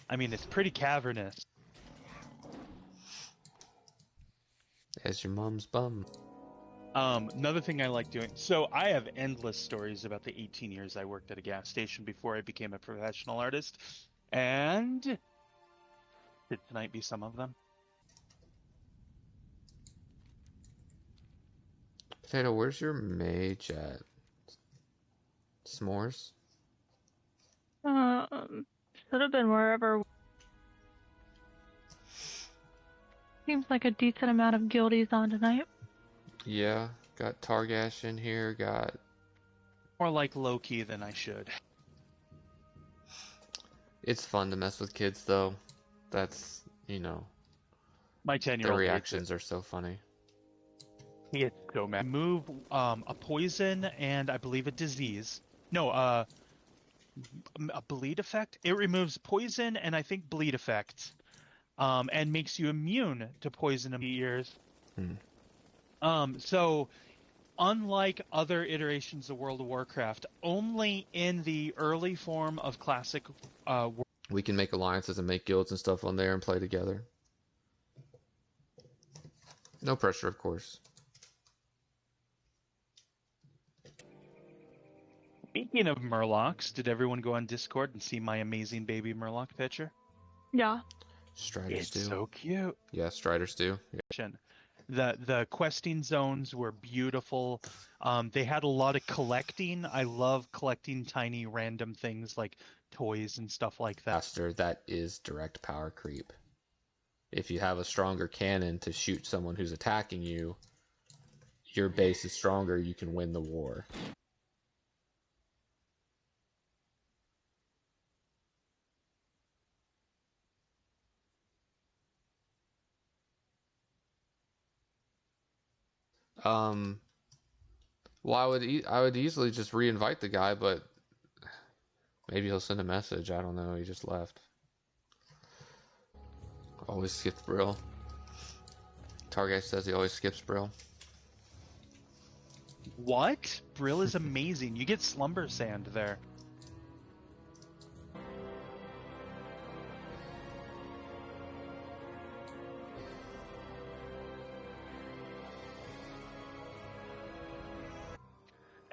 I mean, it's pretty cavernous. As your mom's bum. Another thing I like doing. So I have endless stories about the 18 years I worked at a gas station before I became a professional artist. And should tonight be some of them? Potato, where's your mage at? S'mores? Should have been wherever. Seems like a decent amount of guildies on tonight. Yeah, got Targash in here, got... More like low-key than I should. It's fun to mess with kids, though. That's, you know... My 10-year-old their reactions are so funny. He is so mad. Move a poison and I believe a disease. No, a bleed effect. It removes poison and I think bleed effect. And makes you immune to poison in years. So unlike other iterations of World of Warcraft, only in the early form of classic we can make alliances and make guilds and stuff on there and play together. No pressure, of course. Speaking of Murlocs, did everyone go on Discord and see my amazing baby Murloc picture? Yeah. Striders do. It's so cute. Yeah, Striders do. Yeah. The questing zones were beautiful. They had a lot of collecting. I love collecting tiny random things like toys and stuff like that. Faster, that is direct power creep. If you have a stronger cannon to shoot someone who's attacking you, your base is stronger, you can win the war. Well, I would easily just re-invite the guy, but maybe he'll send a message. I don't know. He just left. Always skips Brill. Target says he always skips Brill. What? Brill is amazing. You get Slumber Sand there.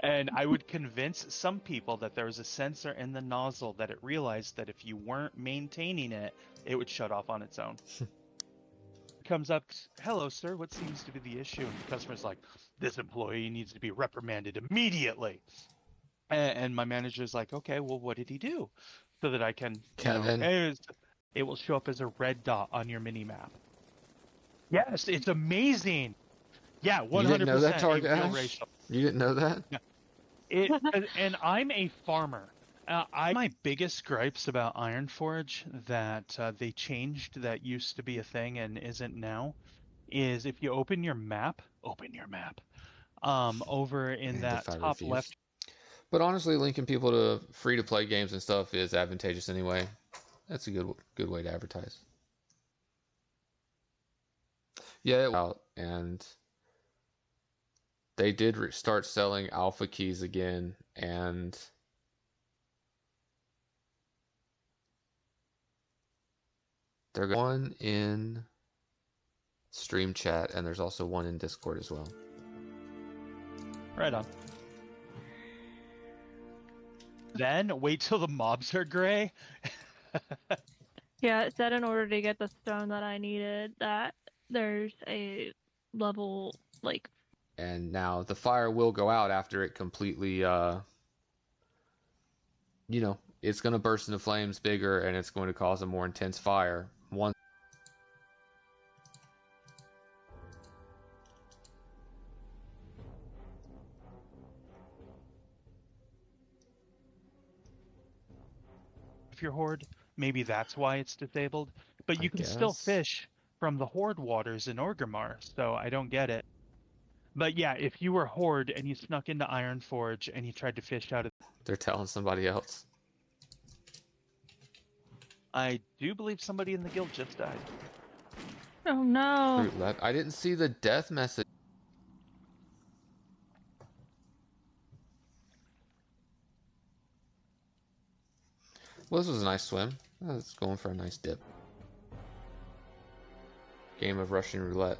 And I would convince some people that there was a sensor in the nozzle that it realized that if you weren't maintaining it, it would shut off on its own. Comes up, hello, sir, what seems to be the issue? And the customer's like, this employee needs to be reprimanded immediately. And my manager's like, okay, well, what did he do? So that I can, it will show up as a red dot on your mini map. Yes, it's amazing. Yeah, 100%. You didn't know that, Targash? You didn't know that? Yeah. And I'm a farmer. My biggest gripes about Ironforge that they changed that used to be a thing and isn't now is if you open your map, over in that top left. But honestly, linking people to free-to-play games and stuff is advantageous anyway. That's a good way to advertise. Yeah, and they did start selling alpha keys again, and there's one in stream chat, and there's also one in Discord as well. Right on. Then wait till the mobs are gray. Yeah, it said in order to get the stone that I needed that there's a level like. And now the fire will go out after it completely, it's going to burst into flames bigger, and it's going to cause a more intense fire. If you're horde, maybe that's why it's disabled. But you can still fish from the horde waters in Orgrimmar, so I don't get it. But yeah, if you were horde and you snuck into Ironforge and you tried to fish out of... They're telling somebody else. I do believe somebody in the guild just died. Oh no. I didn't see the death message. Well, this was a nice swim. I was going for a nice dip. Game of Russian roulette.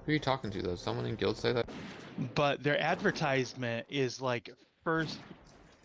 Who are you talking to, though? Someone in guild say that? But their advertisement is like first,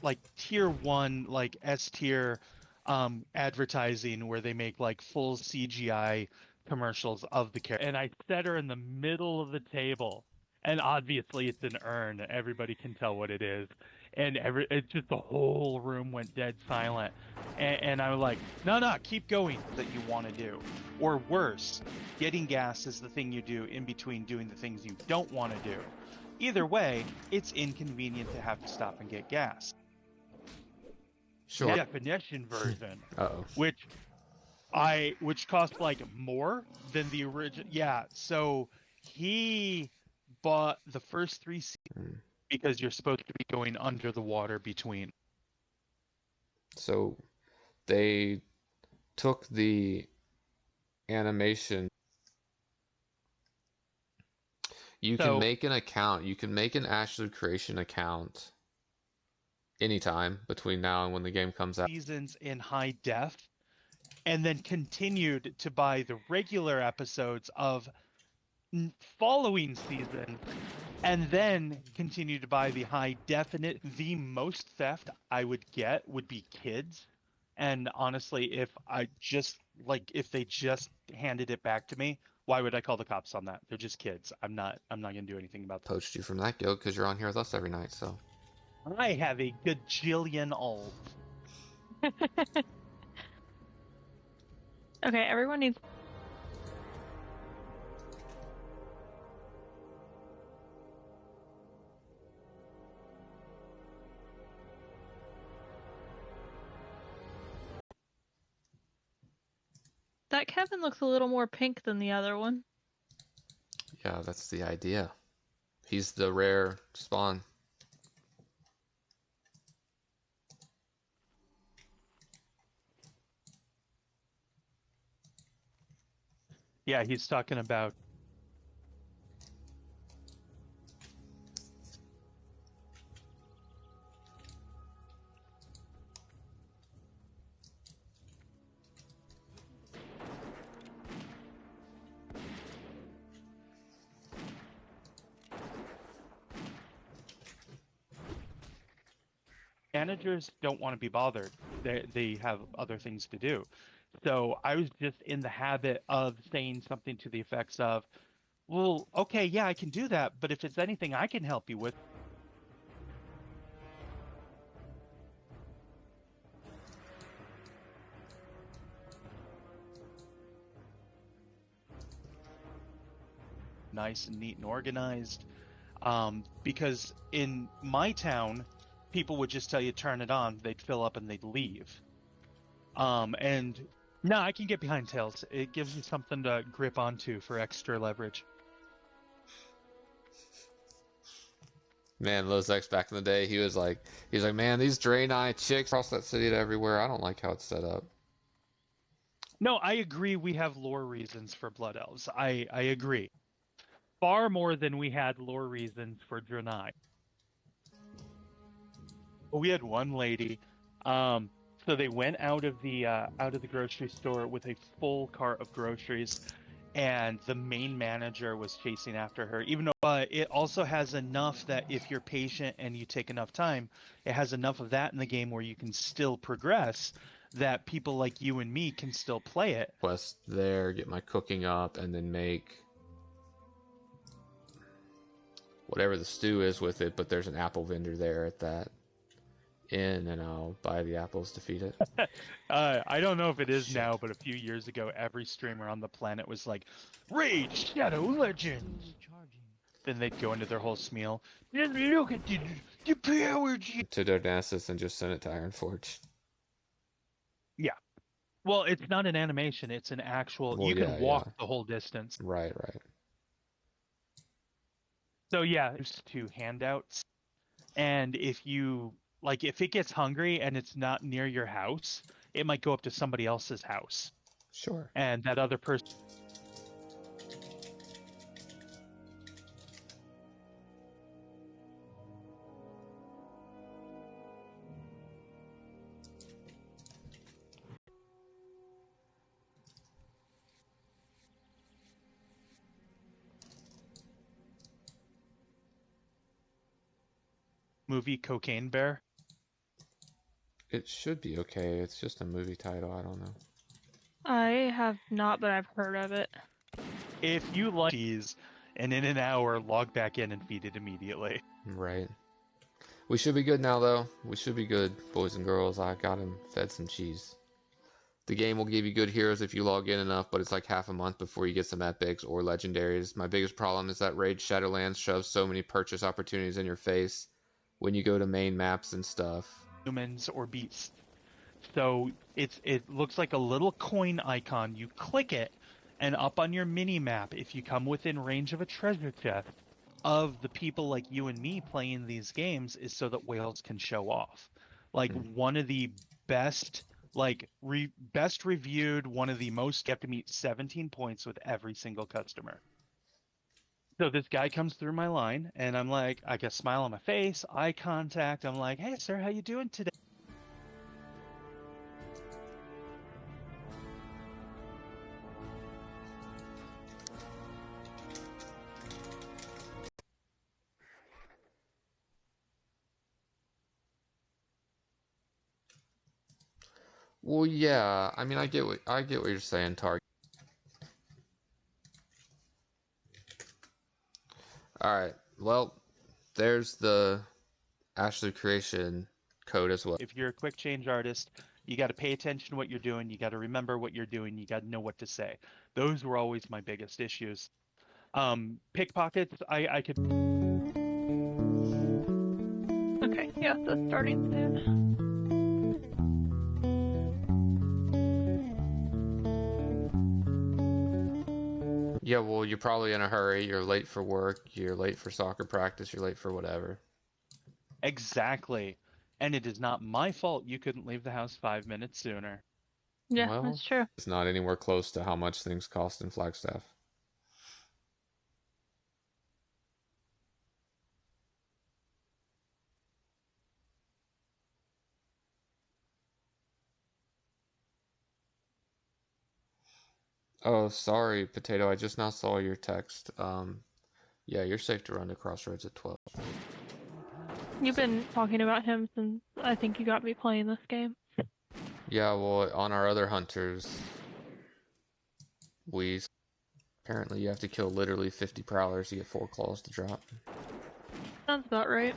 like tier 1, like S tier advertising where they make like full CGI commercials of the character. And I set her in the middle of the table, and obviously it's an urn. Everybody can tell what it is, and it's just the whole room went dead silent. And I'm like, no, keep going. That you want to do, or worse, getting gas is the thing you do in between doing the things you don't want to do. Either way, it's inconvenient to have to stop and get gas. Sure. Definition version, Uh-oh. which cost like more than the original. Yeah, so he bought the first 3 seasons because you're supposed to be going under the water between. So they took the animation. You can make an account. You can make an Ashley Creation account anytime between now and when the game comes out. Seasons in high def, and then continued to buy the regular episodes of following season, and then continue to buy the high definite. The most theft I would get would be kids. And honestly, if they just handed it back to me, why would I call the cops on that? They're just kids. I'm not gonna do anything about that. Poached you from that guild because you're on here with us every night, so. I have a gajillion alt. Okay, everyone needs. That Kevin looks a little more pink than the other one. Yeah, that's the idea. He's the rare spawn. Yeah, he's talking about. Managers don't want to be bothered. They have other things to do. So I was just in the habit of saying something to the effects of, well, okay, yeah, I can do that, but if it's anything I can help you with. Nice and neat and organized. Because in my town, people would just tell you turn it on, they'd fill up and they'd leave. And no, I can get behind Tails. It gives you something to grip onto for extra leverage. Man, Lozex back in the day, he's like, man, these Draenei chicks across that city to everywhere. I don't like how it's set up. No, I agree. We have lore reasons for Blood Elves. I agree. Far more than we had lore reasons for Draenei. We had one lady. So they went out of the grocery store with a full cart of groceries, and the main manager was chasing after her. Even though it also has enough that if you're patient and you take enough time, it has enough of that in the game where you can still progress. That people like you and me can still play it. Quest there, get my cooking up, and then make whatever the stew is with it, but there's an apple vendor there at that inn, and I'll buy the apples to feed it. I don't know if it is now, but a few years ago, every streamer on the planet was like, Raid Shadow Legends! Then they'd go into their whole spiel. Look at the power! To Darnassus and just send it to Ironforge. Yeah. Well, it's not an animation, it's an actual... Well, you can walk the whole distance. Right. So yeah, there's 2 handouts. And if you... Like, if it gets hungry and it's not near your house, it might go up to somebody else's house. Sure. And that other person... movie Cocaine Bear? It should be okay. It's just a movie title. I don't know. I have not, but I've heard of it. If you like cheese, and in an hour, log back in and feed it immediately. Right. We should be good now, though. We should be good, boys and girls. I got him fed some cheese. The game will give you good heroes if you log in enough, but it's like half a month before you get some epics or legendaries. My biggest problem is that Raid Shadowlands shoves so many purchase opportunities in your face when you go to main maps and stuff. Humans or beasts. So it looks like a little coin icon. You click it, and up on your mini map, if you come within range of a treasure chest of the people like you and me playing these games, is so that whales can show off. Like one of the best, best reviewed, one of the most. You have to meet 17 points with every single customer. So this guy comes through my line, and I'm like, I get a smile on my face, eye contact. I'm like, hey sir, how you doing today? Well, yeah. I mean, I get what you're saying, Target. All right. Well, there's the Ashley creation code as well. If you're a quick change artist, you got to pay attention to what you're doing. You got to remember what you're doing. You got to know what to say. Those were always my biggest issues. Pickpockets, I could. Okay, yeah, that's starting soon. Yeah, well, you're probably in a hurry. You're late for work. You're late for soccer practice. You're late for whatever. Exactly. And it is not my fault you couldn't leave the house 5 minutes sooner. Yeah, Well, that's true. it's not anywhere close to how much things cost in Flagstaff. Oh, sorry, Potato. I just now saw your text. Yeah, you're safe to run to Crossroads at 12. You've been talking about him since I think you got me playing this game. Yeah, well, on our other hunters, apparently you have to kill literally 50 prowlers to get 4 claws to drop. Sounds about right.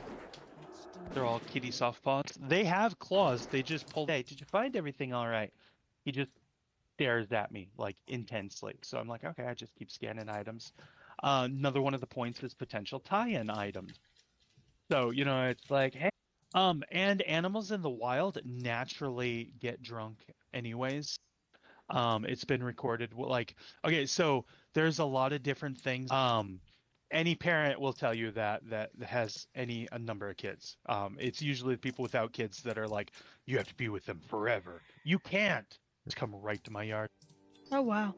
They're all kitty soft paws. They have claws. They just pull. Hey, did you find everything all right? He just stares at me like intensely. So I'm like, okay, I just keep scanning items. Another one of the points is potential tie-in items. So, it's like, hey, and animals in the wild naturally get drunk anyways. It's been recorded like, okay, so there's a lot of different things. Any parent will tell you that has a number of kids. It's usually people without kids that are like, you have to be with them forever. You can't. Just come right to my yard. Oh, wow.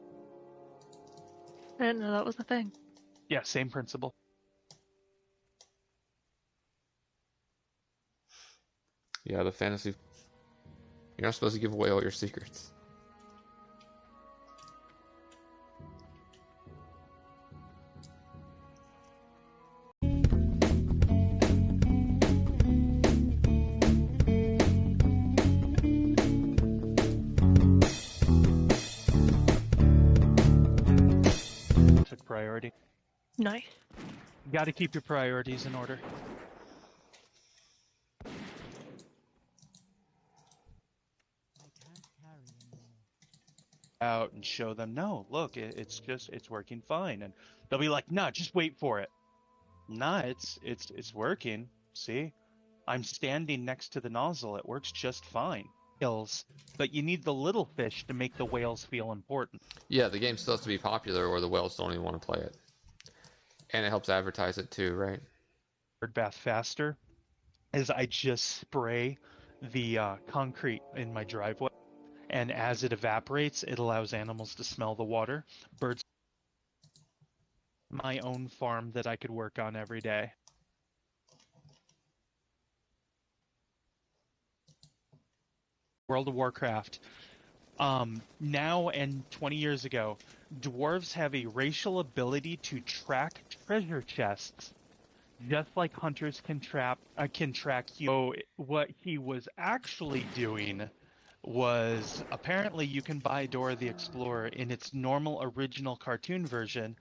I didn't know that was a thing. Yeah, same principle. Yeah, the fantasy. You're not supposed to give away all your secrets. Took priority. Nice. You got to keep your priorities in order. Out and show them, no, look, it's working fine, and they'll be like, nah, just wait for it. Nah, it's working. See, I'm standing next to the nozzle. It works just fine. But you need the little fish to make the whales feel important. Yeah, the game still has to be popular or the whales don't even want to play it. And it helps advertise it too, right? Bird bath faster is I just spray the concrete in my driveway, and as it evaporates, it allows animals to smell the water. Birds. My own farm that I could work on every day. World of Warcraft. Now and 20 years ago, dwarves have a racial ability to track treasure chests just like hunters can track you. So what he was actually doing was apparently you can buy Dora the Explorer in its normal original cartoon version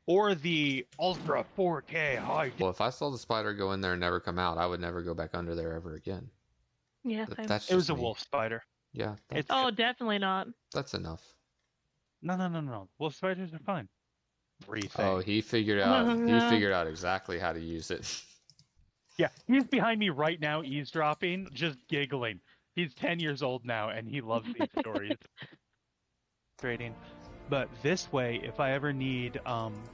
or the Ultra 4K high. Well, if I saw the spider go in there and never come out, I would never go back under there ever again. Yeah, same. That's It was just a me. wolf spider. Yeah, It's Oh, definitely not. that's enough. no. Wolf spiders are fine. Everything. Oh, he figured out exactly how to use it. Yeah, he's behind me right now, eavesdropping, just giggling. He's 10 years old now, and he loves these stories. Trading. But this way, if I ever need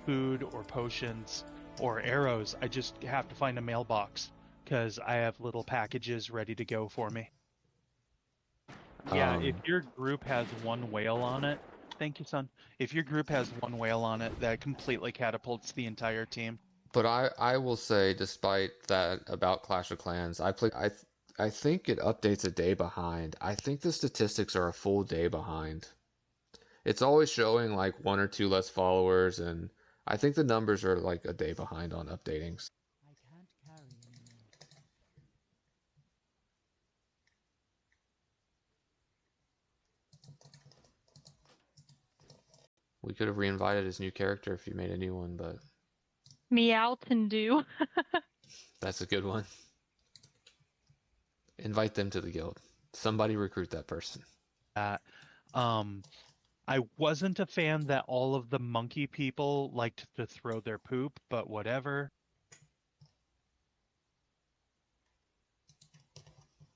food or potions or arrows, I just have to find a mailbox because I have little packages ready to go for me. Yeah, if your group has one whale on it, thank you, son. If your group has one whale on it, that completely catapults the entire team. But I will say, despite that about Clash of Clans, I think it updates a day behind. I think the statistics are a full day behind. It's always showing like 1 or 2 less followers, and I think the numbers are like a day behind on updating. I can't carry anymore. We could have reinvited his new character if you made a new one, but Meowtendu. that's a good one. Invite them to the guild. Somebody recruit that person. I wasn't a fan that all of the monkey people liked to throw their poop, but whatever.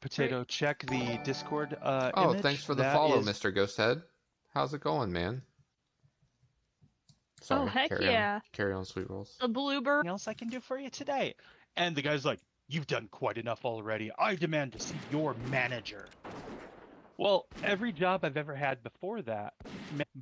Potato, check the Discord Oh, image. thanks for the That follow, is- Mr. Ghosthead. How's it going, man? Sorry, Oh, heck carry yeah. on. Carry on, sweet rolls. The bluebird. Anything else I can do for you today? And the guy's like, you've done quite enough already. I demand to see your manager. Well, every job I've ever had before that,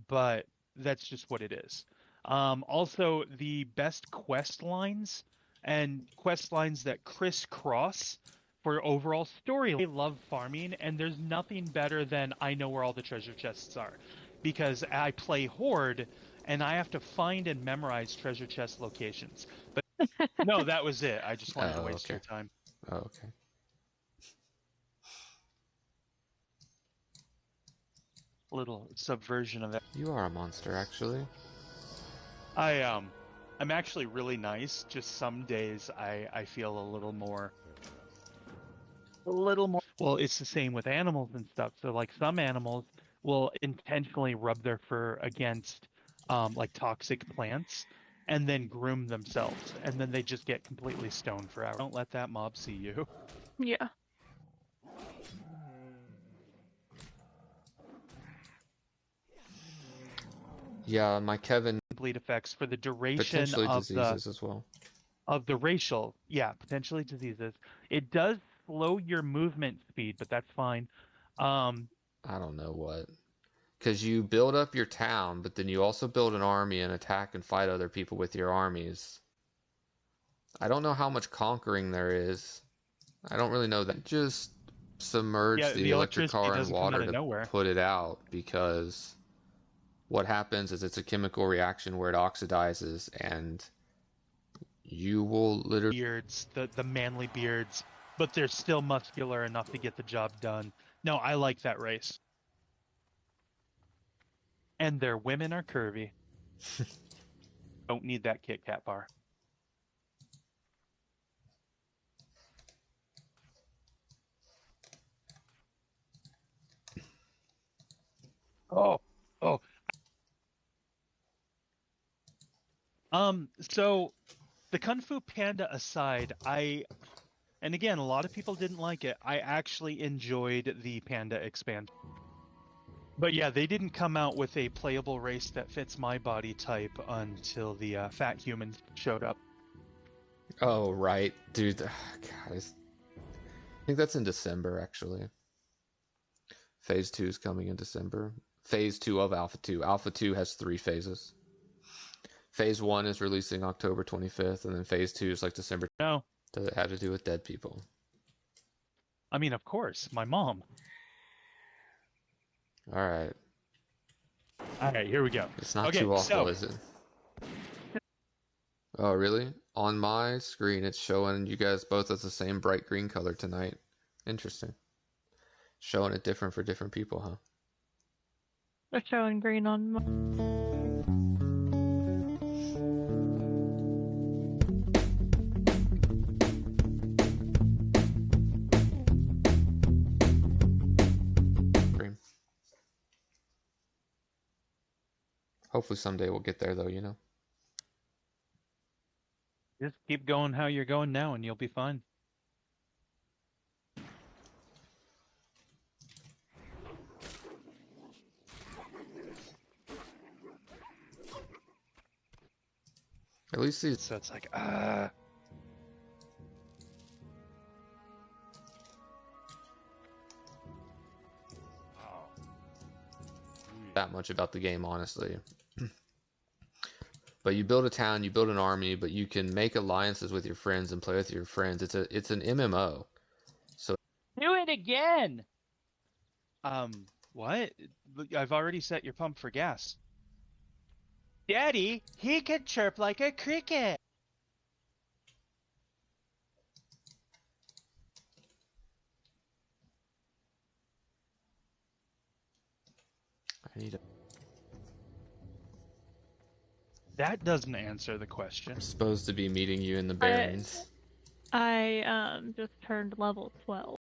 but that's just what it is. Also, the best quest lines and quest lines that crisscross for overall story. I love farming, and there's nothing better than I know where all the treasure chests are. Because I play Horde, and I have to find and memorize treasure chest locations. But no, that was it. I just wanted to waste your time. Oh, okay. Little subversion of that. You are a monster, actually. I'm actually really nice. Just some days I feel a little more. Well, it's the same with animals and stuff. So like some animals will intentionally rub their fur against like toxic plants and then groom themselves, and then they just get completely stoned for hours. Don't let that mob see you. Yeah. Yeah, my Kevin. Bleed effects for the duration Potentially of diseases as well. Of the racial, yeah, potentially diseases. It does slow your movement speed, but that's fine. I don't know what. Because you build up your town, but then you also build an army and attack and fight other people with your armies. I don't know how much conquering there is. I don't really know that. Just submerge the electric car in water to put it out, because what happens is it's a chemical reaction where it oxidizes, and you will literally... Beards, the manly beards, but they're still muscular enough to get the job done. No, I like that race. And their women are curvy. Don't need that Kit Kat bar. Oh. So the Kung Fu Panda aside, and again, a lot of people didn't like it. I actually enjoyed the Panda expansion. But yeah, they didn't come out with a playable race that fits my body type until the fat humans showed up. Oh, right. Dude, God, I think that's in December, actually. Phase 2 is coming in December. Phase 2 of Alpha 2. Alpha 2 has 3 phases. Phase 1 is releasing October 25th, and then Phase 2 is like December. No. Does it have to do with dead people? I mean, of course, my mom. Alright. Alright, here we go. It's not too awful, is it? Oh, really? On my screen, it's showing you guys both as the same bright green color tonight. Interesting. Showing it different for different people, huh? They're showing green on my... Green. Hopefully someday we'll get there, though, you know? Just keep going how you're going now, and you'll be fine. At least these... So it's like, that much about the game, honestly. But you build a town, you build an army, but you can make alliances with your friends and play with your friends. It's an MMO. So do it again! What? Look, I've already set your pump for gas. Daddy, he could chirp like a cricket! I need a... That doesn't answer the question. I'm supposed to be meeting you in the Barrens. I just turned level 12.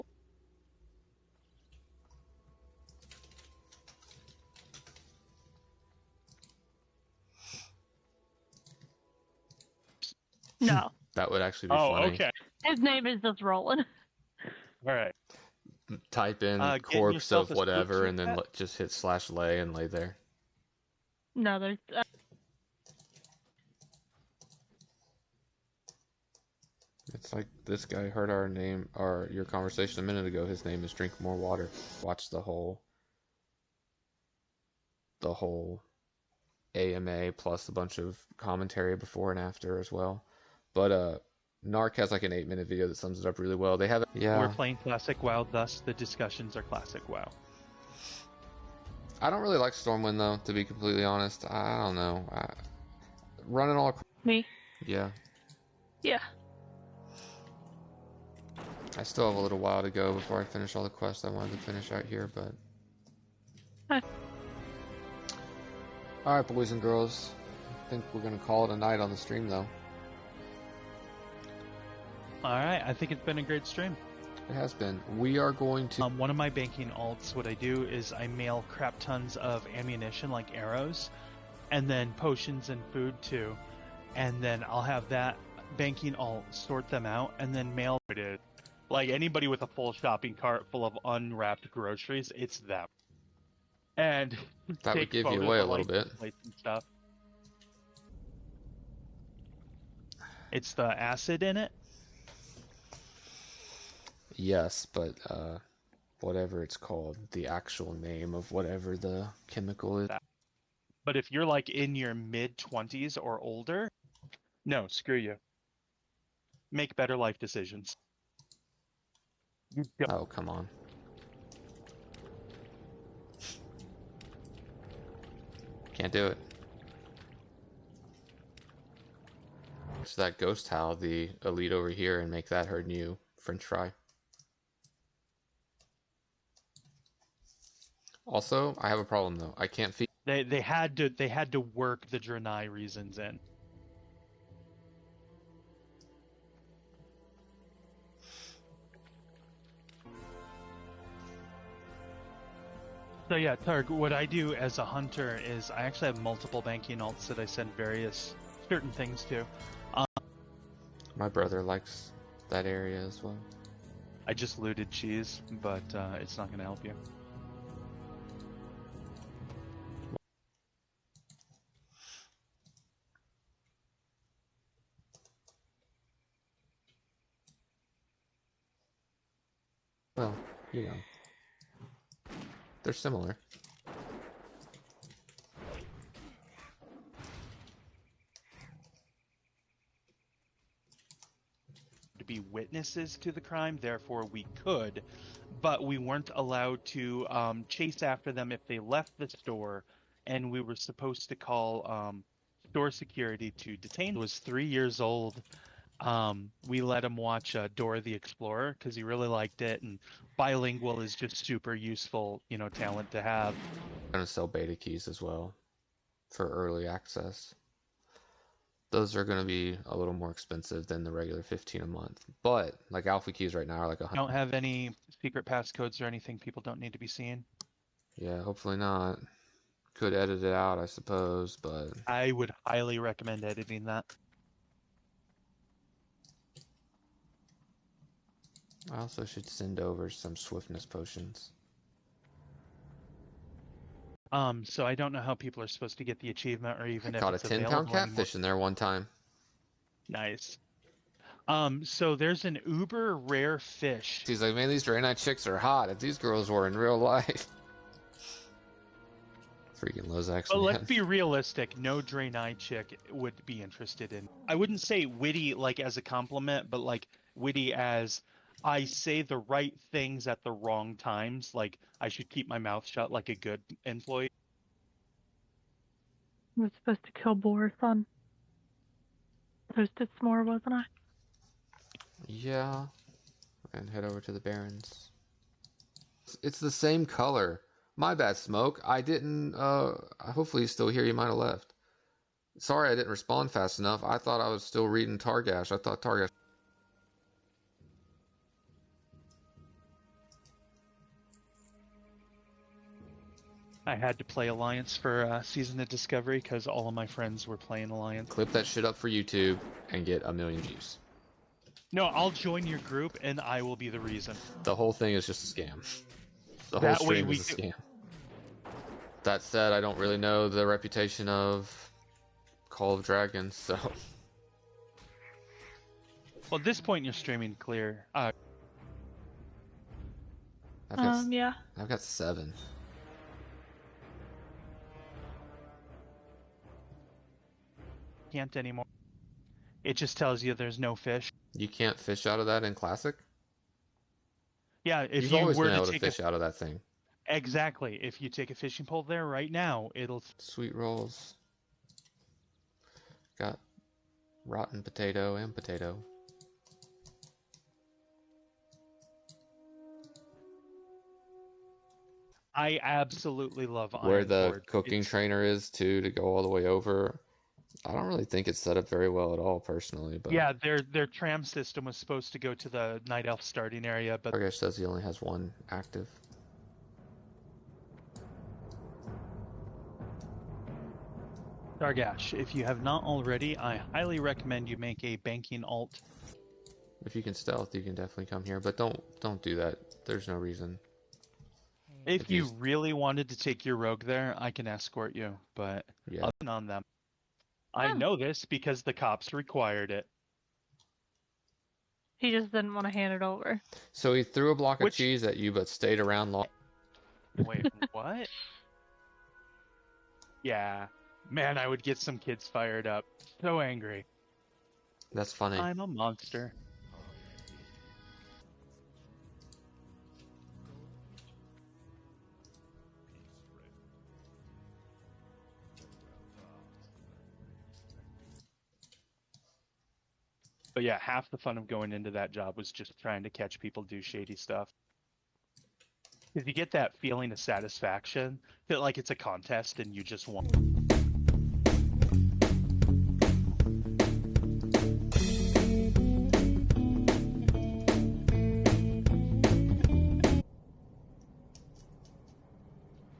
No. That would actually be Oh, funny. okay. His name is just Roland. Alright. Type in Getting corpse yourself of a whatever spook and then suit just hit /lay and lay there. No, there's... It's like this guy heard your conversation a minute ago. His name is Drink More Water. Watch the whole AMA plus a bunch of commentary before and after as well. But Narc has like an 8-minute video that sums it up really well. They have it. Yeah. We're playing Classic WoW, thus the discussions are Classic WoW. I don't really like Stormwind though, to be completely honest. I don't know. Running all across. Me? Yeah. Yeah. I still have a little while to go before I finish all the quests I wanted to finish out here, but... Huh. Alright, boys and girls. I think we're going to call it a night on the stream, though. Alright, I think it's been a great stream. It has been. We are going to... One of my banking alts, what I do is I mail crap tons of ammunition, like arrows, and then potions and food, too. And then I'll have that banking alt sort them out, and then mail it. Like, anybody with a full shopping cart full of unwrapped groceries, it's them. And that would take give you photos away a of, little like, bit. plates and stuff. It's the acid in it? Yes, but whatever it's called, the actual name of whatever the chemical is. But if you're, like, in your mid-20s or older, no, screw you. Make better life decisions. Oh, come on. Can't do it. So that ghost towel, the elite over here, and make that her new French fry. Also, I have a problem though. I can't feed. They had to work the Draenei reasons in. So yeah, Targ, what I do as a hunter is I actually have multiple banking alts that I send various certain things to. My brother likes that area as well. I just looted cheese, but it's not going to help you. Well, you know. They're similar. To be witnesses to the crime, therefore we could, but we weren't allowed to chase after them if they left the store, and we were supposed to call store security to detain. He was 3 years old. We let him watch Dora the Explorer because he really liked it, and bilingual is just super useful, talent to have. I'm gonna sell beta keys as well for early access. Those are gonna be a little more expensive than the regular 15 a month, but like alpha keys right now are like 100. Don't have any secret passcodes or anything people don't need to be seeing. Yeah, hopefully not. Could edit it out, I suppose, but I would highly recommend editing that. I also should send over some swiftness potions. So I don't know how people are supposed to get the achievement or even I if caught a it's 10-pound available anymore. catfish in there one time. Nice. So there's an uber rare fish. He's like, man, these Draenei chicks are hot. If these girls were in real life. Freaking Lozax, But man. let's be realistic. No Draenei chick would be interested in. I wouldn't say witty like as a compliment, but like witty as I say the right things at the wrong times. Like I should keep my mouth shut like a good employee. I was supposed to kill Boris on Toasted S'more, wasn't I? Yeah. And head over to the Barrens. It's the same color. My bad, Smoke. I didn't, hopefully he's still here. You might have left. Sorry I didn't respond fast enough. I thought I was still reading Targash. I thought Targash... I had to play Alliance for Season of Discovery because all of my friends were playing Alliance. Clip that shit up for YouTube and get 1,000,000 views. No, I'll join your group and I will be the reason. The whole thing is just a scam. The whole That way stream we is a scam. That said, I don't really know the reputation of Call of Dragons, so... Well, at this point you're streaming clear. Yeah. I've got 7. Can't anymore. It just tells you there's no fish. You can't fish out of that in Classic? Yeah, if You've you always were been to able to take fish out of that thing. Exactly. If you take a fishing pole there right now, it'll... Sweet rolls. Got rotten potato and potato. I absolutely love Where Iron the Forge. cooking trainer is, too, to go all the way over. I don't really think it's set up very well at all, personally. But Yeah, their tram system was supposed to go to the Night Elf starting area, but Targash says he only has 1 active. Dargash, if you have not already, I highly recommend you make a banking alt. If you can stealth, you can definitely come here, but don't do that. There's no reason. If you really wanted to take your rogue there, I can escort you, but Yeah. other than on them. I know this because the cops required it. He just didn't want to hand it over. So he threw a block of cheese at you, but stayed around long. Wait, what? Yeah. Man, I would get some kids fired up. So angry. That's funny. I'm a monster. But yeah, half the fun of going into that job was just trying to catch people do shady stuff. Because you get that feeling of satisfaction, feel like it's a contest and you just won.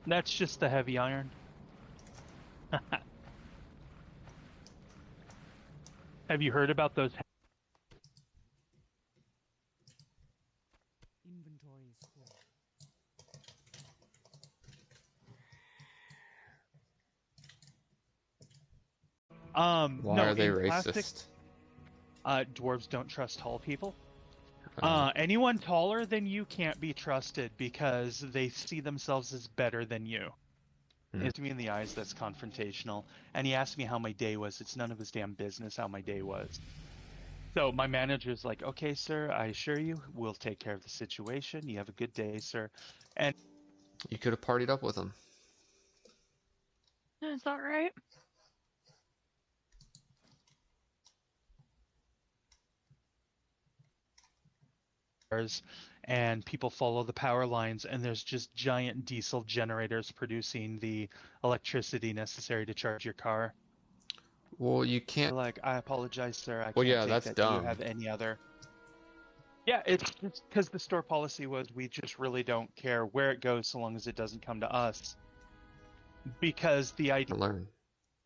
That's just the heavy iron. Have you heard about those? Inventory is full. Why are they racist? Dwarves don't trust tall people. Anyone taller than you can't be trusted because they see themselves as better than you. It's me in the eyes that's confrontational. And he asked me how my day was. It's none of his damn business how my day was. So my manager's like, okay, sir, I assure you, we'll take care of the situation. You have a good day, sir. And You could have partied up with him. Is that right? cars, and people follow the power lines, and there's just giant diesel generators producing the electricity necessary to charge your car. Well, you can't. They're like, I apologize, sir, I Well, can't yeah, take that's that. Do you dumb. have any other? Yeah, it's because the store policy was we just really don't care where it goes so long as it doesn't come to us. Because the idea. To learn.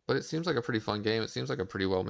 But it seems like a pretty fun game. It seems like a pretty well made